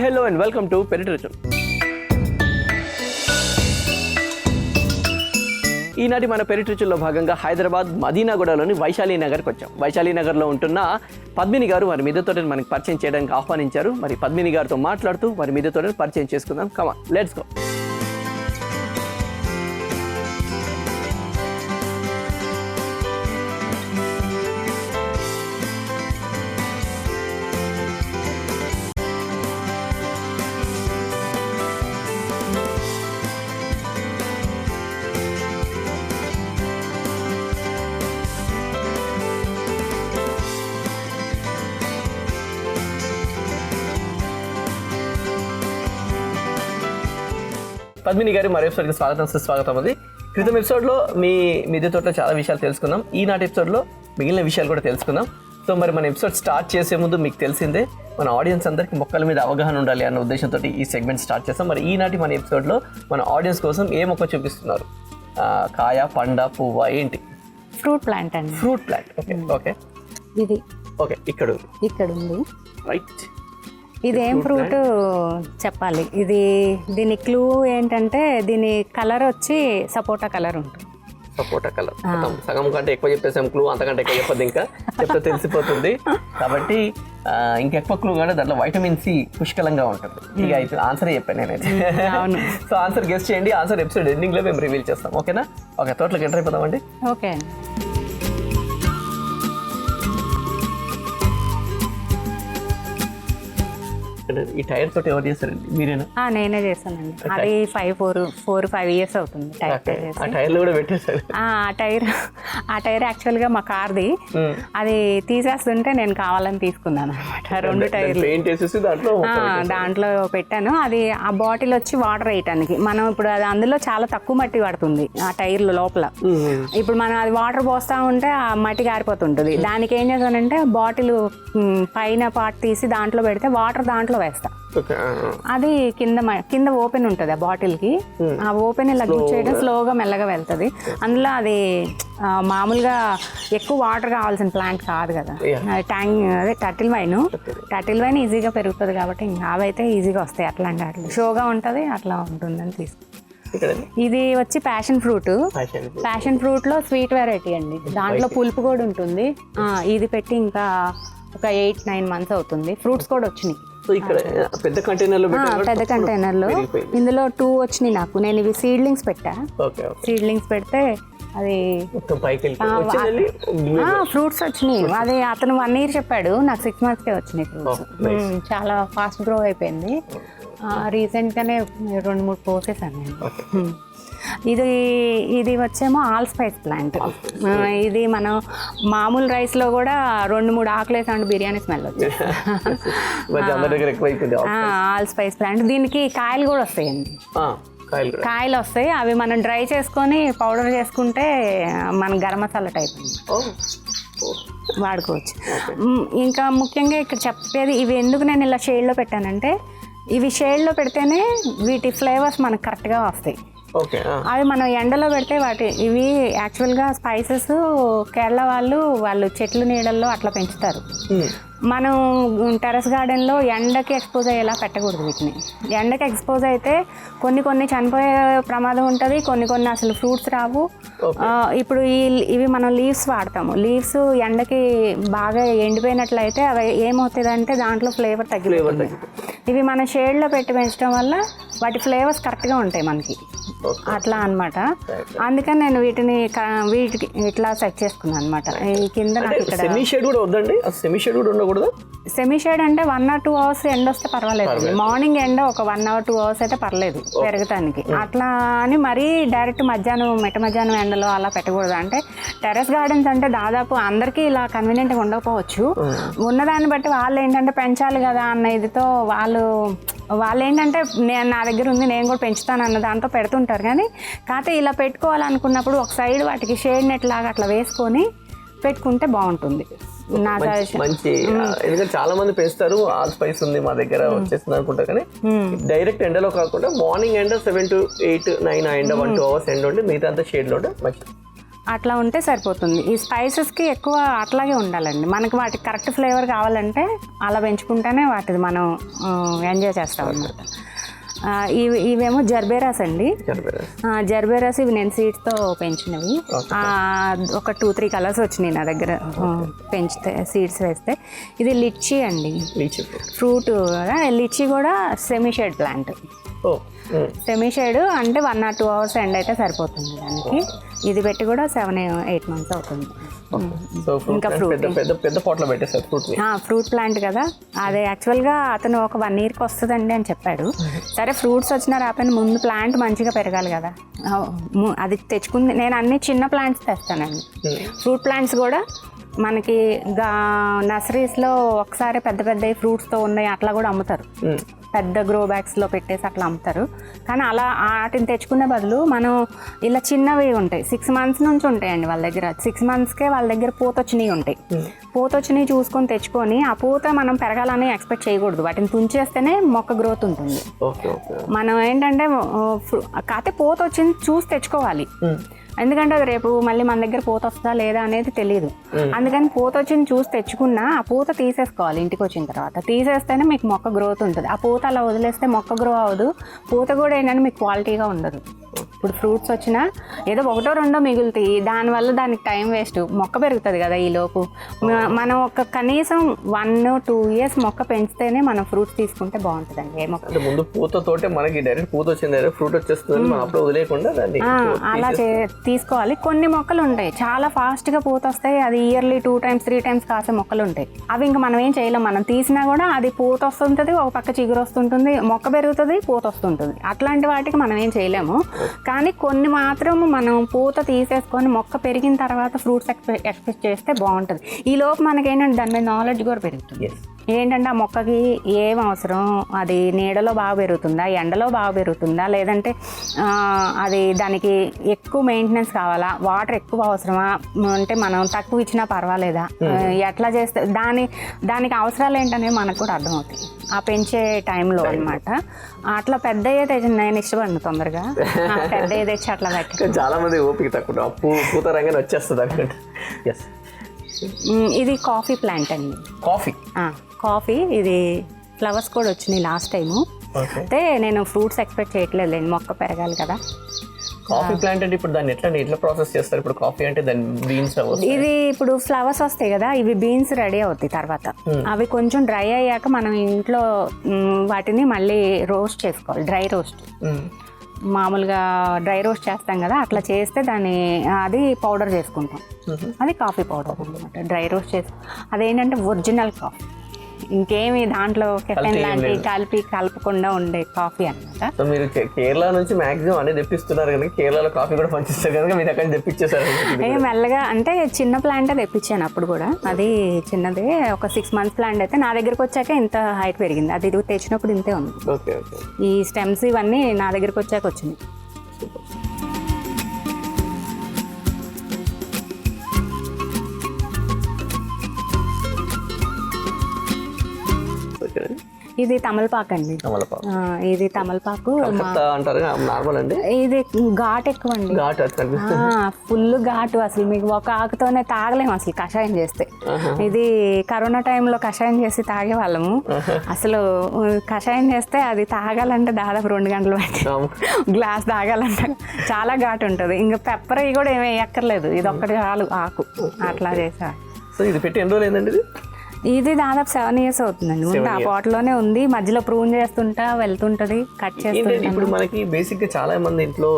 Hi hello and welcome to పెరటి రుచులు. ఈనాటి మన పెరటి రుచుల్లో భాగంగా హైదరాబాద్ మదీనాగూడలోని వైశాలి నగర్కి వచ్చాం. వైశాలి నగర్లో ఉంటున్న పద్మిని గారు వారి మిద్దెతోటని మనకి పరిచయం చేయడానికి ఆహ్వానించారు. మరి పద్మిని గారితో మాట్లాడుతూ వారి మిద్దెతోటని పరిచయం చేసుకుందాం. కమాన్, లెట్స్ గో. పద్మిని గారి మరో ఎపిసోడ్కి స్వాగతం, సుస్వాగతం. అది క్రితం ఎపిసోడ్లో మీ మిద్దె తోటలో చాలా విషయాలు తెలుసుకుందాం. ఈనాటి ఎపిసోడ్లో మిగిలిన విషయాలు కూడా తెలుసుకుందాం. సో మరి మన ఎపిసోడ్ స్టార్ట్ చేసే ముందు మీకు తెలిసిందే మన ఆడియన్స్ అందరికీ మొక్కల మీద అవగాహన ఉండాలి అన్న ఉద్దేశంతో ఈ సెగ్మెంట్ స్టార్ట్ చేస్తాం. మరి ఈనాటి మన ఎపిసోడ్లో మన ఆడియన్స్ కోసం ఏ మొక్క చూపిస్తున్నారు? కాయ, పండ, పువ్వ, ఏంటి? ఫ్రూట్ ప్లాంట్ అండి. Fruit plant. Okay okay. ఇది ఓకే, ఇక్కడ ఉంది. రైట్. ఇదేం ఫ్రూట్ చెప్పాలి. దీని క్లూ ఏంటంటే దీని కలర్ వచ్చి సపోటా కలర్ ఉంటుంది. సపోటా కలర్. సగం కంటే ఎక్కువ చెప్పేసాం క్లూ, అంతకంటే ఎక్కువ చెప్పదు, ఇంకా చెప్తే తెలిసిపోతుంది. కాబట్టి ఇంకెక్కువ క్లూ కానీ దాంట్లో వైటమిన్ సి పుష్కలంగా ఉంటుంది. ఇక అయితే ఆన్సరే చెప్పాను నేనైతే. సో ఆన్సర్ గెస్ట్ చేయండి. ఆన్సర్ ఎపిసోడ్ ఎండింగ్లో మేము రివీల్ చేస్తాం. ఓకేనా? ఓకే, తోటలోకి ఎంటర్ అయిపోదామండి. ఓకే. ఈ టైర్ తోటి ఎవరు చేస్తారండి? మీరేనా? నేనే చేస్తానండి. అది 4-5 years అవుతుంది. ఆ టైర్లు కూడా పెట్టేశారు. ఆ టైర్ యాక్చువల్గా మా కార్ది. అది తీసేస్తుంటే నేను కావాలని తీసుకున్నాను అనమాట. 2 టైర్లు పెయింట్ వేసేసి దాంట్లో పెట్టాను. అది ఆ బాటిల్ వచ్చి వాటర్ వేయటానికి. మనం ఇప్పుడు అది అందులో చాలా తక్కువ మట్టి పడుతుంది ఆ టైర్లు లోపల. ఇప్పుడు మనం అది వాటర్ పోస్తా ఉంటే ఆ మట్టి గారిపోతుంటుంది. దానికి ఏం చేశానంటే బాటిల్ పైన పార్ట్ తీసి దాంట్లో పెడితే వాటర్ దాంట్లో వేస్తా. అది కింద ఓపెన్ ఉంటుంది ఆ బాటిల్ కి. ఆ ఓపెన్ ఇలా చేయడం స్లోగా మెల్లగా వెళ్తుంది. అందులో అది మామూలుగా ఎక్కువ వాటర్ కావాల్సిన ప్లాంట్ కాదు కదా. అదే టర్టిల్ వైన్ ఈజీగా పెరుగుతుంది కాబట్టి ఇంకా అవైతే ఈజీగా వస్తాయి. అట్లాంటి వాటిలో షోగా ఉంటుంది, అట్లా ఉంటుందని తీసుకుంటాం. ఇది వచ్చి ప్యాషన్ ఫ్రూట్ లో స్వీట్ వెరైటీ అండి. దాంట్లో పులుపు కూడా ఉంటుంది. ఇది పెట్టి ఇంకా ఒక 8-9 months అవుతుంది. ఫ్రూట్స్ కూడా వచ్చినాయి. పెద్ద కంటైనర్లో ఇందులో 2 వచ్చినాయి నాకు. నేను ఇవి సీడ్లింగ్స్ పెట్టా. సీడ్లింగ్స్ పెడితే అది ఫ్రూట్స్ వచ్చినాయి. అది అతను 1 year చెప్పాడు, నాకు 6 monthsకే వచ్చినాయి ఫ్రూట్స్. చాలా ఫాస్ట్ గ్రో అయిపోయింది. రీసెంట్గానే 2-3 కోసేసాను నేను. ఇది వచ్చేమో ఆల్ స్పైస్ ప్లాంట్. ఇది మనం మామూలు రైస్లో కూడా 2-3 ఆకులు వేసామంటే బిర్యానీ స్మెల్ వచ్చింది. All spice plant. దీనికి కాయలు కూడా వస్తాయండి. కాయలు వస్తాయి. అవి మనం డ్రై చేసుకొని పౌడర్ చేసుకుంటే మన గరం మసాలా టైప్ వాడుకోవచ్చు. ఇంకా ముఖ్యంగా ఇక్కడ చెప్పేది ఇవి ఎందుకు నేను ఇలా షేడ్లో పెట్టానంటే, ఇవి షేడ్లో పెడితేనే వీటి ఫ్లేవర్స్ మనకు కరెక్ట్గా వస్తాయి. అవి మనం ఎండలో పెడితే ఇవి యాక్చువల్గా స్పైసెస్ కేరళ వాళ్ళు చెట్లు నీడల్లో అట్లా పెంచుతారు. మనం టెర్రస్ గార్డెన్లో ఎండకి ఎక్స్పోజ్ అయ్యేలా పెట్టకూడదు. వీటిని ఎండకి ఎక్స్పోజ్ అయితే కొన్ని చనిపోయే ప్రమాదం ఉంటుంది, కొన్ని అసలు ఫ్రూట్స్ రావు. ఇప్పుడు ఇవి మనం లీవ్స్ వాడతాము. లీవ్స్ ఎండకి బాగా ఎండిపోయినట్లయితే అవి ఏమవుతుందంటే దాంట్లో ఫ్లేవర్ తగ్గిపోతుంది. ఇవి మనం షేడ్లో పెట్టి పెంచడం వల్ల వాటి ఫ్లేవర్స్ కరెక్ట్గా ఉంటాయి మనకి. అట్లా అనమాట. అందుకని నేను వీటికి ఇట్లా సెట్ చేసుకున్నాను అనమాట. ఈ కింద నాకు ఇక్కడ సెమీ షేడ్ అంటే 1 or 2 hours ఎండ వస్తే పర్వాలేదు. మార్నింగ్ ఎండ ఒక 1 or 2 hours అయితే పర్లేదు పెరగటానికి. అట్లా అని మరీ డైరెక్ట్ మధ్యాహ్నం ఎండలో అలా పెట్టకూడదు. అంటే టెర్రస్ గార్డెన్స్ అంటే దాదాపు అందరికీ ఇలా కన్వీనియంట్గా ఉండకపోవచ్చు. ఉన్నదాన్ని బట్టి వాళ్ళు ఏంటంటే పెంచాలి కదా అన్న ఇదితో వాళ్ళు ఏంటంటే నా దగ్గర ఉంది నేను కూడా పెంచుతాను అన్న దాంతో పెడుతుంటారు. కానీ కాకపోతే ఇలా పెట్టుకోవాలనుకున్నప్పుడు ఒక సైడ్ వాటికి షేడ్ నెట్ లాగా అట్లా వేసుకొని పెట్టుకుంటే బాగుంటుంది. మంచి, ఎందుకంటే చాలా మంది పెంచుతారు. ఆల్ స్పైస్ ఉంది మా దగ్గర వచ్చేస్తుంది అనుకుంటా, కానీ డైరెక్ట్ ఎండలో కాకుండా మార్నింగ్ ఎండ 7 to 8-9 ఎండ 1-2 hours ఎండ ఉండి మిగతా అంతా షేడ్ లో ఉంటే మంచిది. అట్లా ఉంటే సరిపోతుంది. ఈ స్పైసెస్కి ఎక్కువ అట్లాగే ఉండాలండి. మనకి వాటికి కరెక్ట్ ఫ్లేవర్ కావాలంటే అలా పెంచుకుంటేనే వాటిది మనం ఎంజాయ్ చేస్తాం అన్నమాట. ఇవేమో జర్బేరాస్ అండి. జర్బేరాస్ ఇవి నేను సీడ్స్తో పెంచినవి. ఒక 2-3 కలర్స్ వచ్చినాయి నా దగ్గర పెంచితే సీడ్స్ వేస్తే. ఇది లిచ్చీ అండి, ఫ్రూట్. లిచ్చీ కూడా semi shade plant. Semi shade అంటే 1 or 2 hours ఎండ్ అయితే సరిపోతుంది దానికి. ఇది పెట్టి కూడా 7-8 months అవుతుంది. ఇంకా ఫ్రూట్ ప్లాంట్ కదా, అదే యాక్చువల్గా అతను ఒక 1 yearకి వస్తుందండి అని చెప్పాడు. సరే ఫ్రూట్స్ వచ్చినా రాకపోయినా ముందు ప్లాంట్ మంచిగా పెరగాలి కదా, అది తెచ్చుకుంది. నేను అన్ని చిన్న ప్లాంట్స్ తెస్తానండి. ఫ్రూట్ ప్లాంట్స్ కూడా మనకి నర్సరీస్లో ఒకసారి పెద్ద పెద్ద ఫ్రూట్స్తో ఉన్నాయి అట్లా కూడా అమ్ముతారు. పెద్ద గ్రో బ్యాగ్స్లో పెట్టేసి అట్లా అమ్ముతారు. కానీ అలా వాటిని తెచ్చుకునే బదులు మనం ఇలా చిన్నవి ఉంటాయి, 6 months నుంచి ఉంటాయండి వాళ్ళ దగ్గర. 6 monthsకే వాళ్ళ దగ్గర పూత వచ్చినవి ఉంటాయి. పూత వచ్చినవి చూసుకొని తెచ్చుకొని ఆ పూత మనం పెరగాలని ఎక్స్పెక్ట్ చేయకూడదు. వాటిని తుంచేస్తేనే మొక్క గ్రోత్ ఉంటుంది. మనం ఏంటంటే కాకపోతే పూత వచ్చింది చూసి తెచ్చుకోవాలి. ఎందుకంటే అది రేపు మళ్ళీ మన దగ్గర పూత వస్తుందా లేదా అనేది తెలియదు. అందుకని పూత వచ్చింది చూసి తెచ్చుకున్నా ఆ పూత తీసేసుకోవాలి. ఇంటికి వచ్చిన తర్వాత తీసేస్తేనే మీకు మొక్క గ్రోత్ ఉంటుంది. ఆ పూత అలా వదిలేస్తే మొక్క గ్రో అవ్వదు. పూత కూడా ఏంటంటే మీకు క్వాలిటీగా ఉండదు. ఇప్పుడు ఫ్రూట్స్ వచ్చినా ఏదో 1-2 మిగులుతాయి, దానివల్ల దానికి టైం వేస్ట్. మొక్క పెరుగుతుంది కదా ఈలోపు. మనం ఒక కనీసం 1-2 years మొక్క పెంచితేనే మనం ఫ్రూట్స్ తీసుకుంటే బాగుంటుందండి. ఏ మొక్క ముందు పూతతోటే మనకి డైరెక్ట్ పూత వచ్చింది, డైరెక్ట్ ఫ్రూట్ వచ్చేస్తుంది, మనం అప్పుడు వదిలేకుండా అలా తీసుకోవాలి. కొన్ని మొక్కలు ఉంటాయి చాలా ఫాస్ట్గా పూత వస్తాయి, అది ఇయర్లీ 2 times 3 times కాసే మొక్కలు ఉంటాయి. అవి ఇంకా మనం ఏం చేయలేం. మనం తీసినా కూడా అది పూత వస్తుంటుంది, ఒక పక్క చిగురు వస్తుంటుంది, మొక్క పెరుగుతుంది, పూత వస్తుంటుంది. అట్లాంటి వాటికి మనం ఏం చేయలేము. కానీ కొన్ని మాత్రం మనం పూత తీసేసుకొని మొక్క పెరిగిన తర్వాత ఫ్రూట్స్ ఎక్స్పెక్ట్ చేస్తే బాగుంటుంది. ఈ లోపు మనకేంటంటే దాని మీద నాలెడ్జ్ కూడా పెరుగుతుంది. ఏంటంటే ఆ మొక్కకి ఏం అవసరం, అది నీడలో బాగా పెరుగుతుందా, ఎండలో బాగా పెరుగుతుందా, లేదంటే అది దానికి ఎక్కువ మెయింటెనెన్స్ కావాలా, వాటర్ ఎక్కువ అవసరమా, అంటే మనం తక్కువ ఇచ్చినా పర్వాలేదా, ఎట్లా చేస్తే దానికి అవసరాలు ఏంటనేవి మనకు కూడా అర్థమవుతాయి ఆ పెంచే టైంలో అనమాట. అట్లా పెద్ద తెచ్చి నేను ఇష్టపడను తొందరగా, పెద్ద తెచ్చి అట్లా పెట్టి. చాలా మంది ఓపిక తక్కువ పూత రంగానే వచ్చేస్తుంది అనుకుంటా. ఇది కాఫీ ప్లాంట్ అండి. కాఫీ ఇది ఫ్లవర్స్ కూడా వచ్చినాయి లాస్ట్ టైము. అయితే నేను ఫ్రూట్స్ ఎక్స్పెక్ట్ చేయట్లేదు, మొక్క పెరగాలి కదా. కాఫీ ప్లాంట్ అంటే ఇప్పుడు దాన్ని ఎట్లా ప్రాసెస్ చేస్తారు? ఇప్పుడు కాఫీ అంటే దాని బీన్స్ ఇది ఇప్పుడు ఫ్లవర్స్ వస్తాయి కదా, ఇవి బీన్స్ రెడీ అవుతాయి తర్వాత. అవి కొంచెం డ్రై అయ్యాక మనం ఇంట్లో వాటిని మళ్ళీ రోస్ట్ చేసుకోవాలి. డ్రై రోస్ట్ మామూలుగా డ్రై రోస్ట్ చేస్తాం కదా, అట్లా చేస్తే అది పౌడర్ చేసుకుంటాం. అది కాఫీ పౌడర్ అనమాట. డ్రై రోస్ట్ చేసి అదేంటంటే ఒరిజినల్ కాఫీ, ఇంకేమి దాంట్లో కెఫెన్ లాంటి కలపకుండా ఉండే కాఫీ అనమాట. సో మీరు కేరళ నుంచి మాక్సిమం అనేది తెప్పిస్తున్నారు కనుక కేరళలో కాఫీ కూడా పంచిస్తారు కనుక మీరు అక్కడ తెప్పించేసారు. మెల్లగా అంటే చిన్న ప్లాంటే తెప్పించాను అప్పుడు కూడా. అది చిన్నదే, ఒక 6 months ప్లాంట్ అయితే నా దగ్గరకు వచ్చాక ఇంత హైట్ పెరిగింది. అది తెచ్చినప్పుడు ఇంతే ఉంది. ఈ స్టెమ్స్ ఇవన్నీ నా దగ్గరకు వచ్చాక వచ్చినాయి. ఇది తమలపాకు అండి. ఇది తమలపాకు నార్మల్ అండి. ఇది ఘాట్ ఎక్కువ అండి, ఫుల్ ఘాటు. అసలు మీకు ఒక ఆకుతోనే తాగలేము అసలు కషాయం చేస్తే. ఇది కరోనా టైంలో కషాయం చేసి తాగే వాళ్ళము. అసలు కషాయం చేస్తే అది తాగాలంటే దాదాపు 2 గంటలు పెట్టి గ్లాస్ తాగాలంటే చాలా ఘాటు ఉంటుంది. ఇంకా పెప్పర్ అవి కూడా ఏమీ ఎక్కర్లేదు, ఇది ఒక్కటి చాలు ఆకు. అట్లా చేసా. సో ఇది పెట్టి ఎన్ని రోజులు అయిందండి? ఇది దాదాపు 7 years అవుతుందండి. ఉంది ఆ పాట్లోనే ఉంది, మధ్యలో ప్రూన్ చేస్తుంటా వెళ్తుంటది, కట్ చేస్తుంటా. ఇప్పుడు మనకి బేసిక్ గా చాలా మంది ఇంట్లో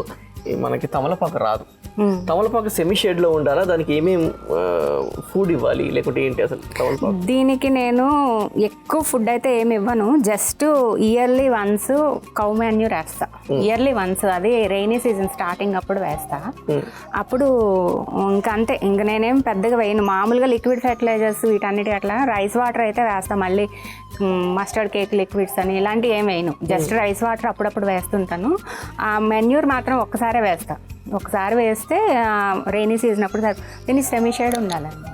మనకి తమలపాకు రాదు. తమలపాకు సెమీ షేడ్ లో ఉండాలా? దానికి ఏమేమి ఫుడ్ ఇవ్వాలి, లేకుంటే ఏంటి అసలు తమలపాకు? దీనికి నేను ఎక్కువ ఫుడ్ అయితే ఏమి ఇవ్వను. Just yearly once cow manure వేస్తా. ఇయర్లీ వన్స్, అది రైనీ సీజన్ స్టార్టింగ్ అప్పుడు వేస్తా. అప్పుడు ఇంకా అంతే, ఇంకా నేనేం పెద్దగా వేయను. మామూలుగా లిక్విడ్ ఫెర్టిలైజర్స్ వీటన్నిటి అట్లా రైస్ వాటర్ అయితే వేస్తా. మళ్ళీ మస్టర్డ్ కేక్ లిక్విడ్స్ అని ఇలాంటివి ఏం వేయను. జస్ట్ రైస్ వాటర్ అప్పుడప్పుడు వేస్తుంటాను. ఆ మెన్యూర్ మాత్రం ఒక్కసారే వేస్తా. ఒకసారి వేస్తే రైనీ సీజన్ అప్పుడు దీన్ని సెమీ షేడ్ ఉండాలండి.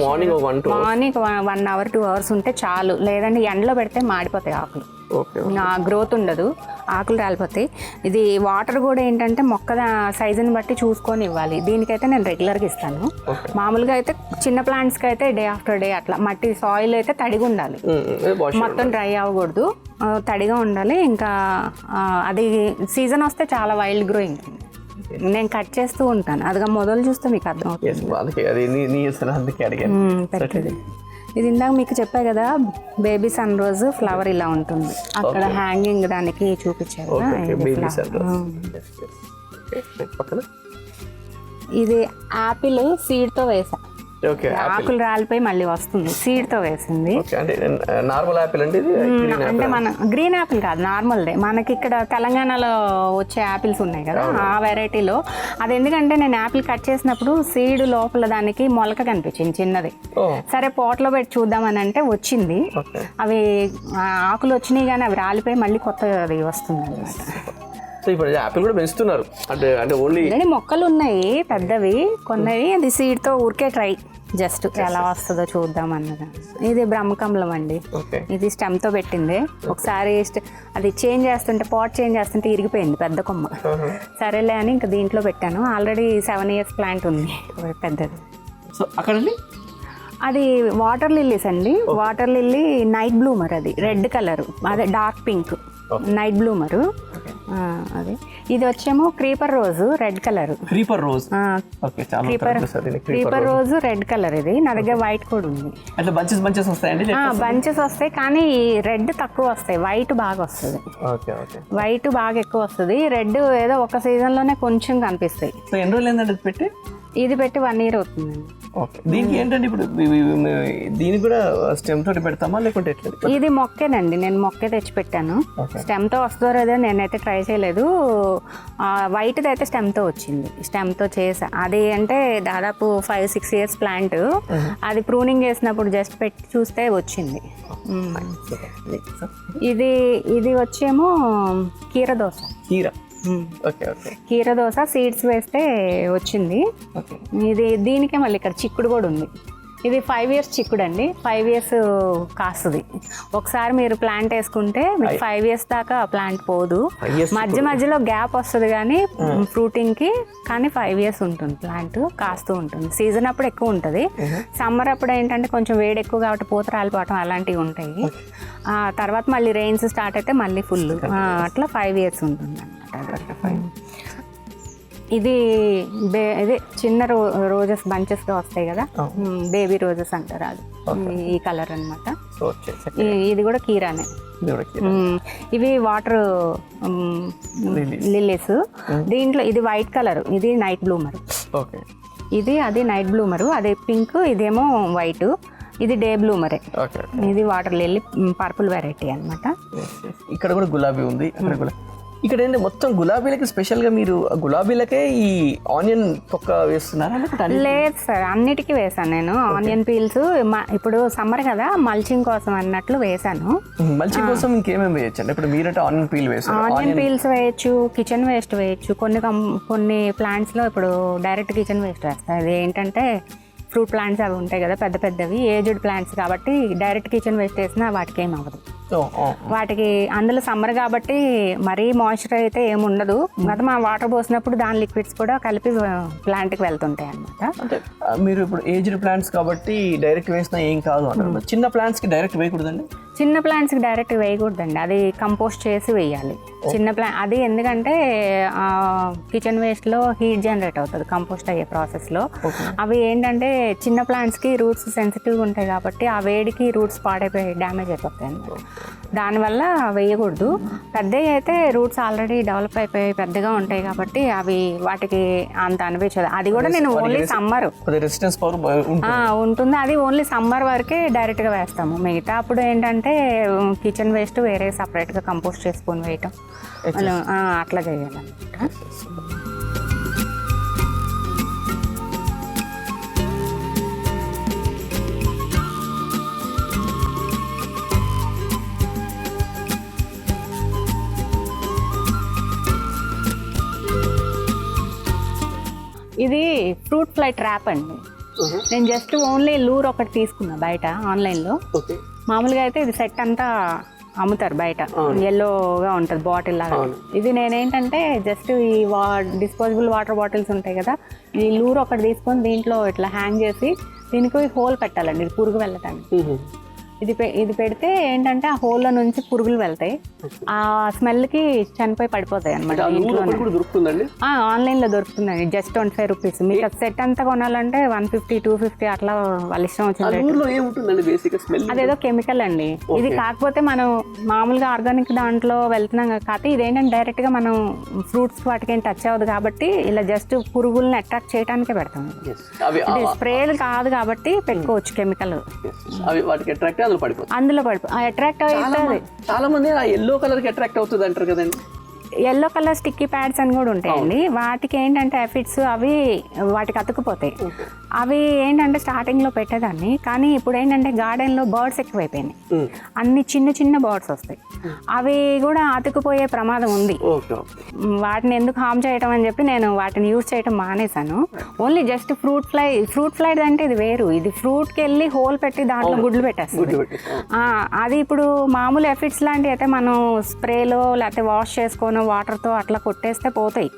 మార్నింగ్ 1 hour 2 hours ఉంటే చాలు, లేదంటే ఎండలో పెడితే మాడిపోతాయి ఆకులు. ఓకే గ్రోత్ ఉండదు, ఆకులు రాలిపోతాయి. ఇది వాటర్ కూడా ఏంటంటే మొక్క సైజుని బట్టి చూసుకొని ఇవ్వాలి. దీనికైతే నేను రెగ్యులర్గా ఇస్తాను. మామూలుగా అయితే చిన్న ప్లాంట్స్కి అయితే డే ఆఫ్టర్ డే అట్లా మట్టి సాయిల్ అయితే తడిగా ఉండాలి, మొత్తం డ్రై అవ్వకూడదు, తడిగా ఉండాలి. ఇంకా అది సీజన్ వస్తే చాలా వైల్డ్ గ్రోయింగ్. నేను కట్ చేస్తూ ఉంటాను, అదిగా మొదలు చూస్తే మీకు అర్థం అవుతుంది. ఇది ఇందాక మీకు చెప్పా కదా, బేబీ సన్ రోజ్ ఫ్లవర్ ఇలా ఉంటుంది, అక్కడ హ్యాంగింగ్ దానికి చూపించారు. ఇది యాపిల్ సీడ్తో వేసా, ఆకులు రాలిపోయి మళ్ళీ వస్తుంది, సీడ్తో వేసింది. నార్మల్ యాపిల్ అంటే మన గ్రీన్ యాపిల్ కాదు, నార్మల్దే. మనకి ఇక్కడ తెలంగాణలో వచ్చే యాపిల్స్ ఉన్నాయి కదా, ఆ వెరైటీలో. అది ఎందుకంటే నేను యాపిల్ కట్ చేసినప్పుడు సీడ్ లోపల దానికి మొలక కనిపించింది చిన్నది. సరే పోట్లో పెట్టి చూద్దామని అంటే వచ్చింది. అవి ఆకులు వచ్చినాయి కానీ అవి రాలిపోయి మళ్ళీ కొత్తది వస్తుంది అనమాట. ఇప్పుడు యాపిల్ కూడా పెంచుతున్నారు అంటే ఓన్లీ మొక్కలు ఉన్నాయి పెద్దవి కొన్నవి, అది సీడ్తో ఊరికే ట్రై జస్ట్ ఎలా వస్తుందో చూద్దాం అన్నది. ఇది బ్రహ్మకమలం అండి, ఇది స్టెమ్తో పెట్టింది. ఒకసారి అది చేంజ్ చేస్తుంటే పాట్ చేంజ్ చేస్తుంటే ఇరిగిపోయింది పెద్ద కొమ్మ. సరేలే అని ఇంకా దీంట్లో పెట్టాను. ఆల్రెడీ 7 years ప్లాంట్ ఉంది పెద్దది. సో అక్కడ అది వాటర్ లిల్లీస్ అండి, వాటర్ లిల్లీ నైట్ బ్లూమర్, అది రెడ్ కలర్, అదే డార్క్ పింక్ నైట్ బ్లూమరు. అదే ఇది వచ్చేమో క్రీపర్ రోజు రెడ్ కలర్. క్రీపర్ రోజు రెడ్ కలర్. ఇది నా దగ్గర వైట్ కూడా ఉంది. బంచెస్ వస్తాయి కానీ రెడ్ తక్కువ వస్తాయి, వైట్ బాగా వస్తుంది. వైట్ బాగా ఎక్కువ వస్తుంది, రెడ్ ఏదో ఒక సీజన్ లోనే కొంచెం కనిపిస్తాయి. ఇది పెట్టి 1 year అవుతుందండి. దీనికి ఏంటంటే ఇప్పుడు దీనికి కూడా స్టెమ్ తోటి పెడతామా లేకుంటే ఎట్లా? ఇది మొక్కేనండి, నేను మొక్కే తెచ్చి పెట్టాను. స్టెమ్తో వస్తుందో లేదో నేనైతే ట్రై చేయలేదు. వైట్ది అయితే స్టెమ్తో వచ్చింది, స్టెమ్తో చేసా. అది అంటే దాదాపు 5-6 years ప్లాంట్. అది ప్రూనింగ్ చేసినప్పుడు జస్ట్ పెట్టి చూస్తే వచ్చింది. ఇది వచ్చేమో కీరదోస. కీరదోస సీడ్స్ వేస్తే వచ్చింది. దీనికే మళ్ళీ ఇక్కడ చిక్కుడు కూడా ఉంది. ఇది 5 years చిక్కుడు అండి, 5 years కాస్తుంది. ఒకసారి మీరు ప్లాంట్ వేసుకుంటే మీకు 5 years దాకా ప్లాంట్ పోదు. మధ్యలో గ్యాప్ వస్తుంది కానీ ఫ్రూటింగ్కి, కానీ 5 years ఉంటుంది ప్లాంట్, కాస్తూ ఉంటుంది. సీజన్ అప్పుడు ఎక్కువ ఉంటుంది, సమ్మర్ అప్పుడు ఏంటంటే కొంచెం వేడి ఎక్కువ కాబట్టి పూత రాలిపోవటం అలాంటివి ఉంటాయి. తర్వాత మళ్ళీ రెయిన్స్ స్టార్ట్ అయితే మళ్ళీ ఫుల్, అట్లా 5 years ఉంటుంది అన్నమాట. ఇది చిన్న రోజెస్ బంచెస్గా వస్తాయి కదా, బేబీ రోజెస్ అంటారు, అది ఈ కలర్ అనమాట. ఇది కూడా కీరానే. ఇవి వాటర్ లిల్లీస్. దీంట్లో ఇది వైట్ కలర్, ఇది నైట్ బ్లూమర్. అది నైట్ బ్లూమరు, అదే పింక్, ఇదేమో వైట్. ఇది డే బ్లూమరే. ఇది వాటర్ లిల్లీ పర్పుల్ వెరైటీ అనమాట. ఇక్కడ కూడా గులాబీ ఉంది. ఇక్కడ ఏంటి మొత్తం గులాబీలకి స్పెషల్గా మీరు గులాబీలకే ఈ ఆనియన్ తొక్క వేస్తున్నారా? లేదు సార్, అన్నిటికీ వేసాను నేను ఆనియన్ పీల్స్. ఇప్పుడు సమ్మర్ కదా, మల్చింగ్ కోసం అన్నట్లు వేసాను. మల్చింగ్ కోసం ఇంకేమేమి వేయచ్చు అంటే ఇప్పుడు మీరంటే ఆనియన్ పీల్ వేసారు, ఆనియన్ పీల్స్ వేయచ్చు, కిచెన్ వేస్ట్ వేయచ్చు. కొన్ని ప్లాంట్స్లో ఇప్పుడు డైరెక్ట్ కిచెన్ వేస్ట్ వేస్తాయి. అది ఏంటంటే ఫ్రూట్ ప్లాంట్స్ అవి ఉంటాయి కదా పెద్ద పెద్దవి, ఏజ్డ్ ప్లాంట్స్ కాబట్టి డైరెక్ట్ కిచెన్ వేస్ట్ వేసినా వాటికి ఏం అవ్వదు. వాటికి అందులో సమ్మర్ కాబట్టి మరీ మాయిశ్చర్ అయితే ఏమి ఉండదు. మొత్తం ఆ వాటర్ పోసినప్పుడు దాని లిక్విడ్స్ కూడా కలిపి ప్లాంట్కి వెళ్తుంటాయి అనమాట. అంటే మీరు ఇప్పుడు ఏజ్డ్ ప్లాంట్స్ కాబట్టి డైరెక్ట్ వేసినా ఏం కాదు అంటారు. చిన్న ప్లాంట్స్కి డైరెక్ట్ వేయకూడదండి? చిన్న ప్లాంట్స్కి డైరెక్ట్ వేయకూడదండి, అది కంపోస్ట్ చేసి వేయాలి. చిన్న అది ఎందుకంటే కిచెన్ వేస్ట్లో హీట్ జనరేట్ అవుతుంది కంపోస్ట్ అయ్యే ప్రాసెస్లో. అవి ఏంటంటే చిన్న ప్లాంట్స్కి రూట్స్ సెన్సిటివ్గా ఉంటాయి కాబట్టి ఆ వేడికి రూట్స్ పాడైపోయి డ్యామేజ్ అయిపోతాయి అన్నమాట. దానివల్ల వేయకూడదు. పెద్దవి అయితే రూట్స్ ఆల్రెడీ డెవలప్ అయిపోయి పెద్దగా ఉంటాయి కాబట్టి అవి వాటికి అంత అనిపించదు. అది కూడా నేను ఓన్లీ సమ్మర్ ఉంటుంది, అది ఓన్లీ సమ్మర్ వరకే డైరెక్ట్గా వేస్తాము. మిగతా అప్పుడు ఏంటంటే కిచెన్ వేస్ట్ వేరే సపరేట్గా కంపోస్ట్ చేసుకొని వేయటం అట్లా చేయాలన్నమాట. ఇది ఫ్రూట్ ఫ్లై ట్రాప్ అండి. నేను జస్ట్ ఓన్లీ లూర్ ఒకటి తీసుకున్నా బయట ఆన్లైన్లో. మామూలుగా అయితే ఇది సెట్ అంతా అమ్ముతారు బయట, ఎల్లోగా ఉంటుంది బాటిల్ లాగా. ఇది నేనేంటంటే జస్ట్ ఈ డిస్పోజబుల్ వాటర్ బాటిల్స్ ఉంటాయి కదా, ఈ లూర్ ఒకటి తీసుకొని దీంట్లో ఇట్లా హ్యాంగ్ చేసి దీనికి హోల్ పెట్టాలండి, ఇది పురుగు వెళ్ళటానికి. ఇది పెడితే ఏంటంటే ఆ హోల్లో నుంచి పురుగులు వెళ్తాయి, ఆ స్మెల్కి చనిపోయి పడిపోతాయి అనమాట. ఆన్లైన్లో దొరుకుతుందండి, జస్ట్ 25 రూపీస్. మీకు సెట్ అంతా కొనాలంటే 150, 250 అట్లా వాళ్ళ ఇష్టం వచ్చింది. అదేదో కెమికల్ అండి ఇది. కాకపోతే మనం మామూలుగా ఆర్గానిక్ దాంట్లో వెళ్తున్నాం కాబట్టి ఇదేంటంటే డైరెక్ట్గా మనం ఫ్రూట్స్ వాటికి టచ్ అవ్వదు కాబట్టి ఇలా జస్ట్ పురుగుల్ని అట్రాక్ట్ చేయడానికే పెడతాం. ఇది స్ప్రేలు కాదు కాబట్టి పెట్టుకోవచ్చు కెమికల్. అందులో అట్రాక్ట్ అవుతుంది. చాలా మంది ఆ ఎల్లో కలర్ కి అట్రాక్ట్ అవుతుంది అంటారు కదండి. ఎల్లో కలర్ స్టిక్కీ ప్యాడ్స్ అని కూడా ఉంటాయండి. వాటికి ఏంటంటే ఎఫిడ్స్ అవి వాటికి అతుకుపోతాయి. అవి ఏంటంటే స్టార్టింగ్లో పెట్టేదాన్ని, కానీ ఇప్పుడు ఏంటంటే గార్డెన్లో బర్డ్స్ ఎక్కువైపోయినాయి, అన్ని చిన్న చిన్న బర్డ్స్ వస్తాయి, అవి కూడా అతుకుపోయే ప్రమాదం ఉంది. వాటిని ఎందుకు హామ్ చేయటం అని చెప్పి నేను వాటిని యూజ్ చేయటం మానేశాను. ఓన్లీ జస్ట్ ఫ్రూట్ ఫ్లై అంటే ఇది వేరు, ఇది ఫ్రూట్కి వెళ్ళి హోల్ పెట్టి దాంట్లో గుడ్లు పెట్టేస్తుంది. అది ఇప్పుడు మామూలు ఎఫిడ్స్ లాంటివి అయితే మనం స్ప్రేలో లేకపోతే వాష్ చేసుకొని వాటర్తో అట్లా కొట్టేస్తే పోతాయి.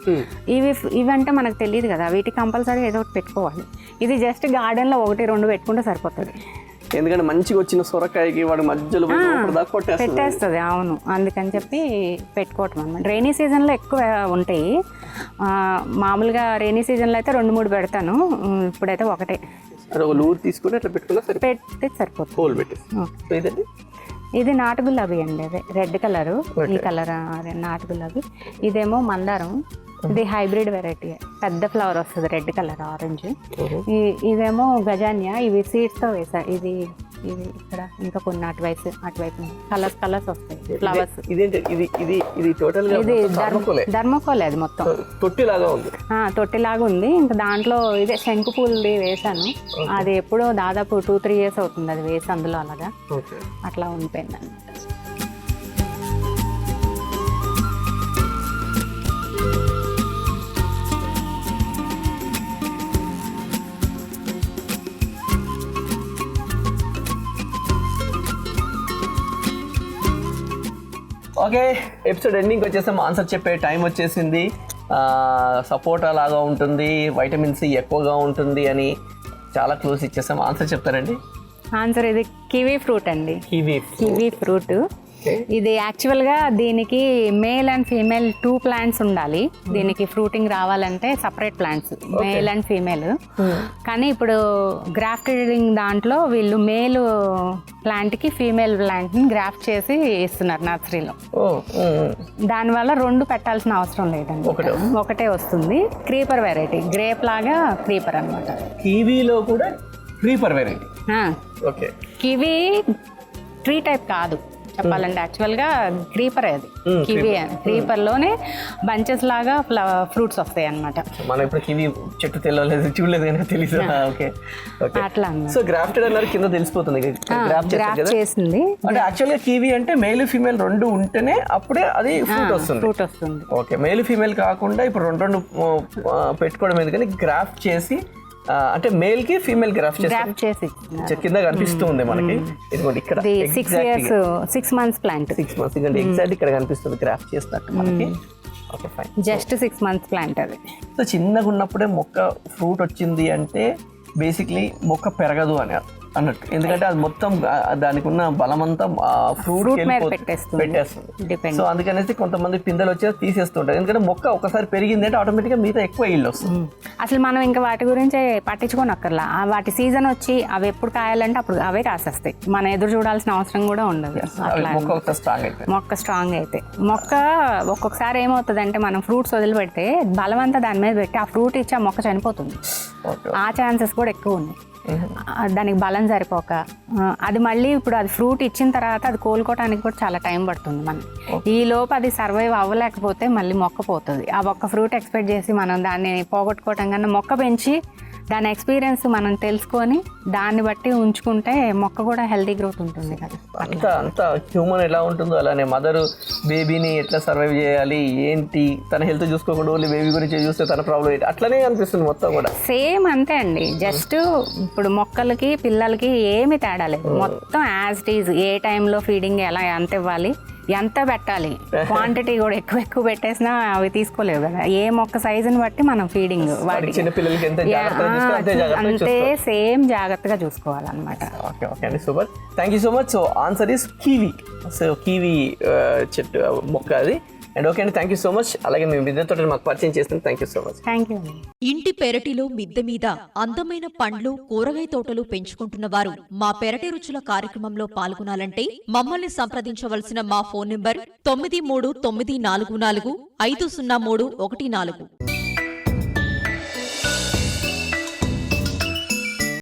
ఇవంటే మనకు తెలియదు కదా, వీటికి కంపల్సరీ ఏదో ఒకటి పెట్టుకోవాలి. ఇది జస్ట్ గార్డెన్లో 1-2 పెట్టుకుంటే సరిపోతుంది. ఎందుకంటే మంచిగా వచ్చిన సొరకాయకి వాడి మధ్యలో పెట్టేస్తుంది. అవును, అందుకని చెప్పి పెట్టుకోవటం అనమాట. రైనీ సీజన్లో ఎక్కువ ఉంటాయి. మామూలుగా రైనీ సీజన్లో అయితే 2-3 పెడతాను, ఇప్పుడైతే ఒకటే. లూర్ తీసుకుని అట్లా పెడితే సరిపోతుంది. ఇది నాటు గులాబీ అండి, అదే రెడ్ కలరు, ఈ కలర్ అదే నాటు గులాబీ. ఇదేమో మందారం, ఇది హైబ్రిడ్ వెరైటీ, పెద్ద ఫ్లవర్ వస్తుంది, రెడ్ కలర్ ఆరెంజ్. ఇదేమో గజాన్యా, ఇవి సీడ్స్తో వేసా. ఇది ఇక్కడ ఇంకా కొన్ని అటువైపు కలర్స్ వస్తాయి ఫ్లవర్స్. ఇది ధర్మకోలే, అది మొత్తం తొట్టిలాగా ఉంది. ఇంకా దాంట్లో ఇదే శంకు పూలది వేసాను, అది ఎప్పుడో దాదాపు 2-3 ఇయర్స్ అవుతుంది అది వేసి, అందులో అలాగా అట్లా ఉండిపోయింది అనమాట. ఓకే, ఎపిసోడ్ ఎండింగ్ వచ్చేసాం. ఆన్సర్ చెప్పే టైం వచ్చేసింది. సపోటా లాగా ఉంటుంది, వైటమిన్ సి ఎక్కువగా ఉంటుంది అని చాలా క్లూస్ ఇచ్చేసాం. ఆన్సర్ చెప్తారండి? ఆన్సర్ ఇది కివీ ఫ్రూట్ అండి. కివీ ఫ్రూట్ ఇది యాక్చువల్గా దీనికి మేల్ అండ్ ఫీమేల్ 2 ప్లాంట్స్ ఉండాలి. దీనికి ఫ్రూటింగ్ రావాలంటే separate plants, male and female. కానీ ఇప్పుడు గ్రాఫ్టెడింగ్ దాంట్లో వీళ్ళు మేల్ ప్లాంట్కి ఫీమేల్ ప్లాంట్ని గ్రాఫ్ట్ చేసి ఇస్తున్నారు నర్సరీలో. దానివల్ల 2 పెట్టాల్సిన అవసరం లేదండి, ఒకటే వస్తుంది. క్రీపర్ వెరైటీ, గ్రేప్ లాగా క్రీపర్ అనమాట. కివీలో కూడా creeper variety. Kiwi tree type కాదు చెప్పాలంటే, యాక్చువల్గా క్రీపర్ అది. కివీ క్రీపర్ లోనే బంచెస్ లాగా ఫ్రూట్స్ వస్తాయి అన్నమాట. మనం ఇప్పుడు కివీ చెట్టు తెలియలేదు, చూడలేదు కానీ తెలియదు. అట్లా సో గ్రాఫ్టెడ్ అన్నారు కింద తెలిసిపోతుంది, గ్రాఫ్ట్ చేసింది. అంటే యాక్చువల్గా కివీ అంటే మేల్ ఫీమేల్ 2 ఉంటేనే అప్పుడే అది ఫ్రూట్ వస్తుంది. ఓకే, మేల్ ఫీమేల్ కాకుండా ఇప్పుడు 2 పెట్టుకోవడం ఎందుకని గ్రాఫ్ట్ చేసి, అంటే మేల్ కి ఫీమేల్ గ్రాఫ్ట్ చేసి కింద కనిపిస్తుంది మనకి. ఇదిగోండి ఇక్కడ 6 మంత్స్ ప్లాంట్, 6 మంత్స్ ఇదిగోండి ఎగ్జాక్ట్ ఇక్కడ కనిపిస్తుంది గ్రాఫ్ట్ చేసినట్టు మనకి. Okay fine, just 6 months plant అది. సో చిన్నగా ఉన్నప్పుడే మొక్క ఫ్రూట్ వచ్చింది అంటే బేసిక్లీ మొక్క పెరగదు అన్నట్టు, ఎందుకంటే అది మొత్తం దానికి ఉన్న బలమంతా ఫ్రూట్ పెట్టేస్తుంది. సో అందుకనేసి కొంతమంది పిందెలు వచ్చి తీసేస్తుంటారు, ఎందుకంటే మొక్క ఒకసారి పెరిగింది అంటే ఆటోమేటిక్గా మిగతా ఎక్కువ ఇల్లు వస్తుంది. అసలు మనం ఇంకా వాటి గురించి పట్టించుకోనక్కర్లా, వాటి సీజన్ వచ్చి అవి ఎప్పుడు కాయాలంటే అప్పుడు అవే కాసేస్తాయి, మనం ఎదురు చూడాల్సిన అవసరం కూడా ఉండదు. మొక్క స్ట్రాంగ్ అయితే మొక్క ఒక్కొక్కసారి ఏమవుతుంది అంటే మనం ఫ్రూట్స్ వదిలిపెడితే బలమంతా దాని మీద పెట్టి ఆ ఫ్రూట్ ఇచ్చి ఆ మొక్క చనిపోతుంది. ఆ ఛాన్సెస్ కూడా ఎక్కువ ఉన్నాయి. దానికి బలం సరిపోక అది మళ్ళీ ఇప్పుడు అది ఫ్రూట్ ఇచ్చిన తర్వాత అది కోలుకోవడానికి కూడా చాలా టైం పడుతుంది. మనం ఈ లోపు అది సర్వైవ్ అవ్వలేకపోతే మళ్ళీ మొక్క పోతుంది. ఆ ఒక్క ఫ్రూట్ ఎక్స్పెక్ట్ చేసి మనం దాన్ని పోగొట్టుకోవటం కన్నా మొక్క పెంచి దాని ఎక్స్పీరియన్స్ మనం తెలుసుకొని దాన్ని బట్టి ఉంచుకుంటే మొక్క కూడా హెల్తీ గ్రోత్ ఉంటుంది కదా. అంత హ్యూమన్ ఎలా ఉంటుందో అలానే మదర్ బేబీని ఎట్లా సర్వైవ్ చేయాలి ఏంటి, తన హెల్త్ చూసుకోకుండా ఓన్లీ బేబీ గురించి చూస్తే తన ప్రాబ్లం ఏంటి అట్లనే అనిపిస్తుంది మొత్తం కూడా. సేమ్ అంతే అండి, జస్ట్ ఇప్పుడు మొక్కలకి పిల్లలకి ఏమి తేడా లేదు, మొత్తం యాజ్ ఇట్ ఈజ్. ఏ టైంలో ఫీడింగ్ ఎలా ఎంత ఇవ్వాలి, ఎంత పెట్టాలి, క్వాంటిటీ కూడా ఎక్కువ పెట్టేసినా అవి తీసుకోలేవు కదా. ఏ మొక్క సైజుని బట్టి మనం ఫీడింగ్ వాటికి చిన్న పిల్లలకి ఎంత జాగ్రత్తగా తీసుకోవాలో అంతే జాగ్రత్తగా అంతే సేమ్ జాగ్రత్తగా చూసుకోవాలన్నమాట. ఓకే ఓకే అండి, super, thank you so much. So answer is kiwi. So kiwi చెట్టు మొక్క అది. అండ్ ఓకే అండి, థ్యాంక్ యూ సో మచ్. అలాగే మీ మిద్దె తోటని మాకు పరిచయం చేస్తుంది, thank you so much. Thank you అండి. ఇంటి పెరటిలో మిద్దె మీద అందమైన పండ్లు కూరగాయ తోటలు పెంచుకుంటున్న వారు మా పెరటి రుచుల కార్యక్రమంలో పాల్గొనాలంటే మమ్మల్ని సంప్రదించవలసిన మా ఫోన్ నంబర్ 9394450314.